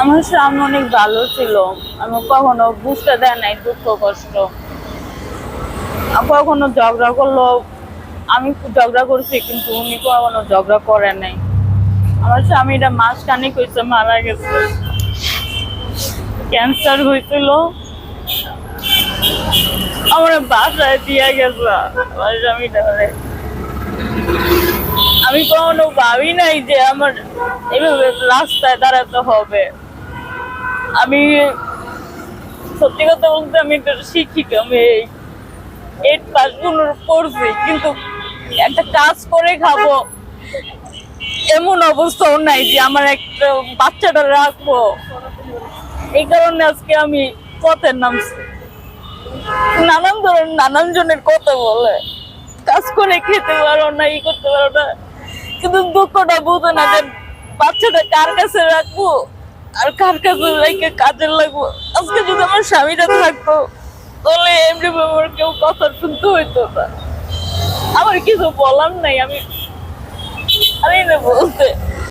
আমার স্বামী অনেক ভালো ছিল। আমি কখনো বুঝতে দেয় নাই দুঃখ কষ্ট। কখনো ঝগড়া করলো, আমি ঝগড়া করছি কিন্তু উনি কখনো ঝগড়া করে নাই। আমার স্বামীটা মাসখানেক হয়েছে মারা গেছে, ক্যান্সার হয়েছিল। আমার বাসায় দিয়ে গেছে আমার স্বামীটা। আমি কখনো ভাবি নাই যে আমার এভাবে রাস্তায় দাঁড়াতে হবে। আমি সত্যি কথা বলতে আমি একটা শিক্ষিত, আমি 8 পাস পড়ছি কিন্তু একটা কাজ করে খাবো এমন অবস্থাও নাই যে আমার একটা বাচ্চাটা রাখবো। এই কারণে আজকে আমি পথের নামছি। নানান ধরনের নানান জনের কথা বলে, কাজ করে খেতে পারো না, ই করতে পারো না, কিন্তু দুঃখটা বুঝে না যে বাচ্চাটা কার কাছে রাখবো আর কার কাছে রেখে কাজে লাগবো। আজকে যদি আমার স্বামীটা থাকতো তাহলে এমনি আমার কেউ কথা শুনতে হইতো না। আমার কিছু বলার নাই, আমি না বলতে